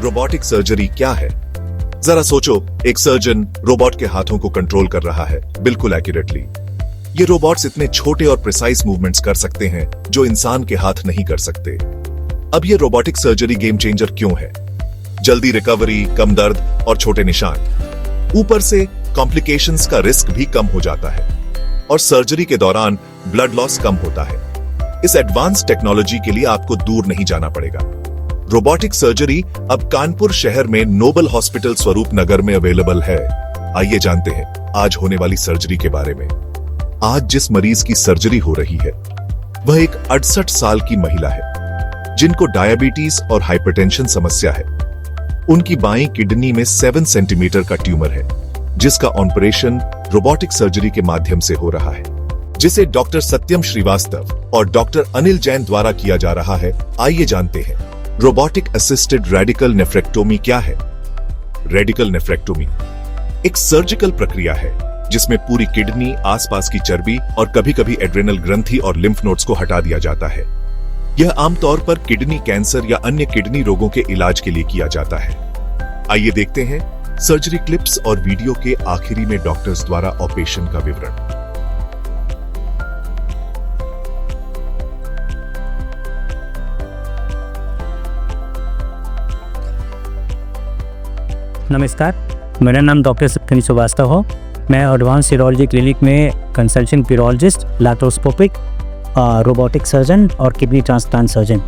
Robotic surgery क्या है? जरा सोचो, एक सर्जन रोबोट के हाथों को कंट्रोल कर रहा है, बिल्कुल एक्यूरेटली। ये रोबोट्स इतने छोटे और प्रिसाइज मूवमेंट्स कर सकते हैं जो इंसान के हाथ नहीं कर सकते। अब ये रोबोटिक सर्जरी गेम चेंजर क्यों है? जल्दी रिकवरी, कम दर्द और छोटे निशान। ऊपर से कॉम्प्लिकेशंस का रिस्क भी कम हो जाता है और सर्जरी के दौरान ब्लड लॉस कम होता है। इस एडवांस टेक्नोलॉजी के लिए आपको दूर नहीं जाना पड़ेगा। रोबोटिक सर्जरी अब कानपुर शहर में नोबल हॉस्पिटल स्वरूप नगर में अवेलेबल है। आइए जानते हैं आज होने वाली सर्जरी के बारे में। आज जिस मरीज की सर्जरी हो रही है वह एक 68 साल की महिला है जिनको डायबिटीज और हाइपरटेंशन समस्या है। उनकी बाईं किडनी में 7 सेंटीमीटर का ट्यूमर है जिसका ऑपरेशन रोबोटिक सर्जरी के माध्यम से हो रहा है, जिसे डॉक्टर सत्यम श्रीवास्तव और डॉक्टर अनिल जैन द्वारा किया जा रहा है। आइए जानते हैं रोबोटिक असिस्टेड रेडिकल नेफ्रेक्टोमी क्या है। रेडिकल नेफ्रेक्टोमी एक सर्जिकल प्रक्रिया है जिसमें पूरी किडनी, आसपास की चर्बी और कभी-कभी एड्रेनल ग्रंथि और लिम्फ नोड्स को हटा दिया जाता है। यह आमतौर पर किडनी कैंसर या अन्य किडनी रोगों के इलाज के लिए किया जाता है। आइए देखते हैं सर्जरी क्लिप्स और वीडियो के आखिरी में डॉक्टर्स द्वारा ऑपरेशन का विवरण। नमस्कार, मेरा नाम डॉक्टर सत्यम श्रीवास्तव हो। मैं एडवांस यूरोलॉजी क्लिनिक में consultant urologist, laparoscopic, robotic surgeon और किडनी ट्रांसप्लांट सर्जन।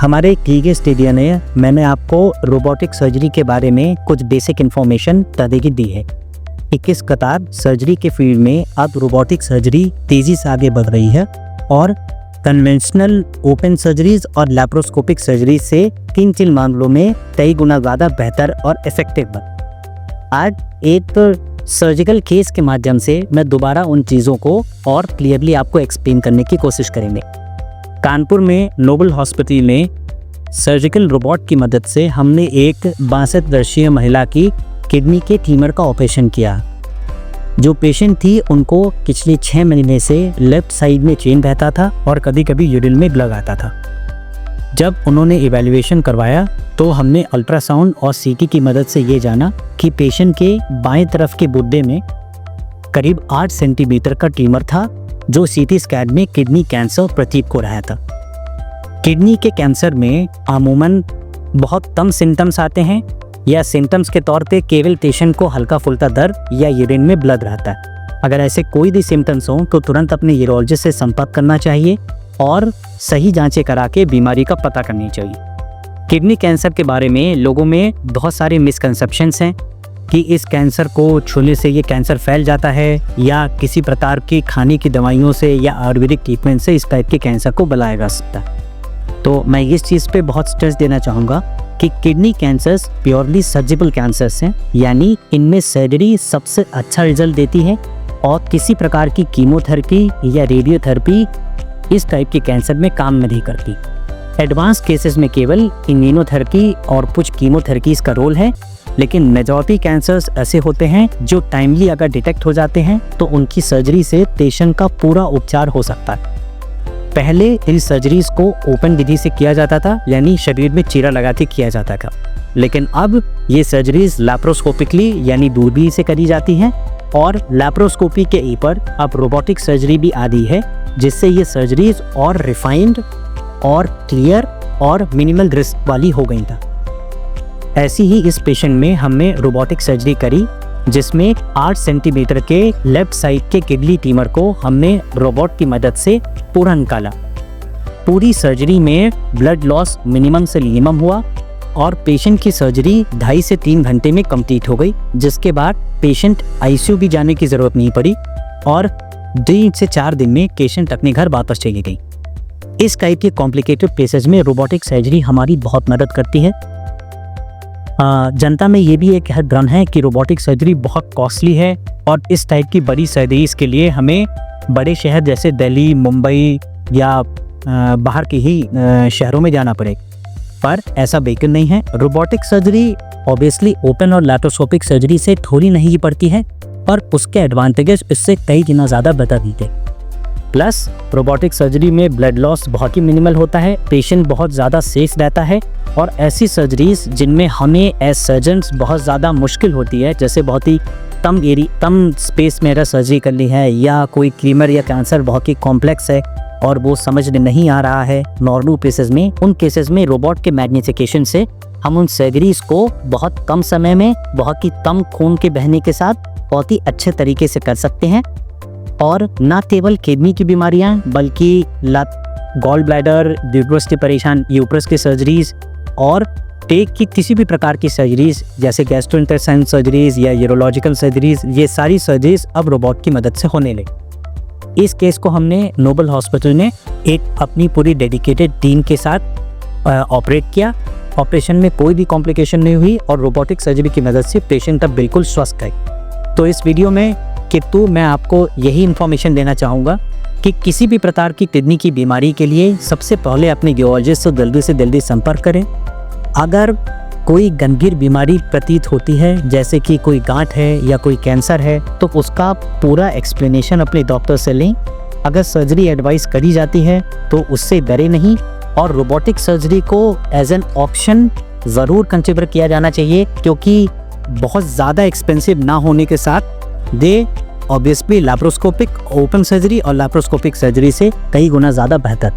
हमारे क्लिनिक स्टूडियो ने मैंने आपको रोबोटिक सर्जरी के बारे में कुछ बेसिक इन्फॉर्मेशन तरीके दी है कि किस कतार सर्जरी के फील्ड में अब रोबोटिक सर्जरी तेज़ी से आगे बढ़ रही है और कन्वेंशनल ओपन सर्जरीज और लैप्रोस्कोपिक सर्जरी से 3 मामलों में कई गुना ज़्यादा बेहतर और इफेक्टिव बन। आज एक सर्जिकल केस के माध्यम से मैं दोबारा उन चीज़ों को और क्लियरली आपको एक्सप्लेन करने की कोशिश करेंगे। कानपुर में नोबल हॉस्पिटल में सर्जिकल रोबोट की मदद से हमने एक 62 वर्षीय महिला की किडनी के ट्यूमर का ऑपरेशन किया। जो पेशेंट थी उनको पिछले 6 महीने से लेफ्ट साइड में चेन रहता था और कभी कभी यूरिन में ब्लड आता था। जब उन्होंने इवैल्यूएशन करवाया तो हमने अल्ट्रासाउंड और सीटी की मदद से ये जाना कि पेशेंट के बाएं तरफ के गुर्दे में करीब 8 सेंटीमीटर का ट्यूमर था जो सीटी स्कैन में किडनी कैंसर प्रतीत हो रहा था। किडनी के कैंसर में अमूमन बहुत कम सिम्टम्स आते हैं या सिम्टम्स के तौर पे केवल पेशेंट को हल्का फुल्का दर्द या यूरिन में ब्लड रहता है। अगर ऐसे कोई भी सिम्टम्स हों तो तुरंत अपने यूरोलॉजिस्ट से संपर्क करना चाहिए और सही जांचें करा के बीमारी का पता करनी चाहिए। किडनी कैंसर के बारे में लोगों में बहुत सारे मिसकंसेप्शंस हैं कि इस कैंसर को छूने से ये कैंसर फैल जाता है या किसी प्रकार की खाने की दवाइयों से या आयुर्वेदिक ट्रीटमेंट से इस टाइप के कैंसर को बुलाया जा सकता है। तो मैं इस चीज़ पे बहुत स्ट्रेस देना चाहूँगा कि किडनी कैंसर्स प्योरली सर्जिबल कैंसर्स हैं, यानी इनमें सर्जरी सबसे अच्छा रिजल्ट देती है और किसी प्रकार की कीमोथेरेपी या रेडियोथेरेपी इस टाइप के कैंसर में काम नहीं करती। एडवांस केसेस में केवल इम्यूनोथेरेपी और कुछ कीमोथेरेपीज का रोल है, लेकिन मेजॉरिटी कैंसर्स ऐसे होते हैं जो टाइमली अगर डिटेक्ट हो जाते हैं तो उनकी सर्जरी से पेशेंट का पूरा उपचार हो सकता है। पहले इन सर्जरीज को ओपन विधि से किया जाता था, यानी शरीर में चीरा लगा के किया जाता था, लेकिन अब ये सर्जरीज लैप्रोस्कोपिकली यानी दूरबीन से करी जाती हैं और लैप्रोस्कोपी के ऊपर अब रोबोटिक सर्जरी भी आ गई है, जिससे ये सर्जरीज और रिफाइंड और क्लियर और मिनिमल रिस्क वाली हो गई था। ऐसी ही इस पेशेंट में हमने रोबोटिक सर्जरी करी जिसमें 8 सेंटीमीटर के लेफ्ट साइड के किडनी ट्यूमर को हमने रोबोट की मदद से पूरा निकाला। पूरी सर्जरी में ब्लड लॉस मिनिमम से मिनिमम हुआ और पेशेंट की सर्जरी 2.5 से 3 घंटे में कंप्लीट हो गई, जिसके बाद पेशेंट आईसीयू भी जाने की ज़रूरत नहीं पड़ी और 2 से 4 दिन में पेशेंट अपने घर वापस चली गई। इस टाइप के कॉम्प्लिकेटेड केसेस में रोबोटिक सर्जरी हमारी बहुत मदद करती है। जनता में ये भी एक भ्रम है कि रोबोटिक सर्जरी बहुत कॉस्टली है और इस टाइप की बड़ी सर्जरीज के लिए हमें बड़े शहर जैसे दिल्ली, मुंबई या बाहर के ही शहरों में जाना पड़ेगा, पर ऐसा बिल्कुल नहीं है। रोबोटिक सर्जरी ऑब्वियसली ओपन और लैप्रोस्कोपिक सर्जरी से थोड़ी नहीं पड़ती है और उसके एडवांटेजेस इससे कई गुना ज़्यादा बता दी थे। प्लस रोबोटिक सर्जरी में ब्लड लॉस बहुत ही मिनिमल होता है, पेशेंट बहुत ज़्यादा सेफ रहता है। और ऐसी सर्जरीज जिनमें हमें एज सर्जन्स बहुत ज़्यादा मुश्किल होती है, जैसे बहुत ही कम स्पेस में अगर सर्जरी करनी है, या कोई ट्यूमर या कैंसर बहुत ही कॉम्प्लेक्स है और वो समझ में नहीं आ रहा है नॉर्मल केसेस में, उन केसेस में रोबोट के मैग्निफिकेशन से हम उन सर्जरीज को बहुत कम समय में, बहुत ही कम खून के बहने के साथ बहुत ही अच्छे तरीके से कर सकते हैं। और ना केवल किडनी की बीमारियां, बल्कि गॉल ब्लैडर, यूट्रस के परेशान यूट्रस की सर्जरीज और पेट की किसी भी प्रकार की सर्जरीज जैसे गैस्ट्रोइंटेस्टाइनल सर्जरीज या यूरोलॉजिकल सर्जरीज, ये सारी सर्जरीज अब रोबोट की मदद से होने लगी। इस केस को हमने नोबल हॉस्पिटल में एक अपनी पूरी डेडिकेटेड टीम के साथ ऑपरेट किया। ऑपरेशन में कोई भी कॉम्प्लिकेशन नहीं हुई और रोबोटिक सर्जरी की मदद से पेशेंट अब बिल्कुल स्वस्थ है। तो इस वीडियो में मैं आपको यही इन्फॉर्मेशन देना चाहूँगा कि किसी भी प्रकार की किडनी की बीमारी के लिए सबसे पहले अपने यूरोलॉजिस्ट से जल्दी संपर्क करें। अगर कोई गंभीर बीमारी प्रतीत होती है, जैसे कि कोई गांठ है या कोई कैंसर है, तो उसका पूरा एक्सप्लेनेशन अपने डॉक्टर से लें। अगर सर्जरी एडवाइस करी जाती है तो उससे डरे नहीं, और रोबोटिक सर्जरी को एज एन ऑप्शन ज़रूर कंसिडर किया जाना चाहिए, क्योंकि बहुत ज़्यादा एक्सपेंसिव ना होने के साथ दे ऑब्वियसली लैप्रोस्कोपिक ओपन सर्जरी और लैप्रोस्कोपिक सर्जरी से कई गुना ज़्यादा बेहतर।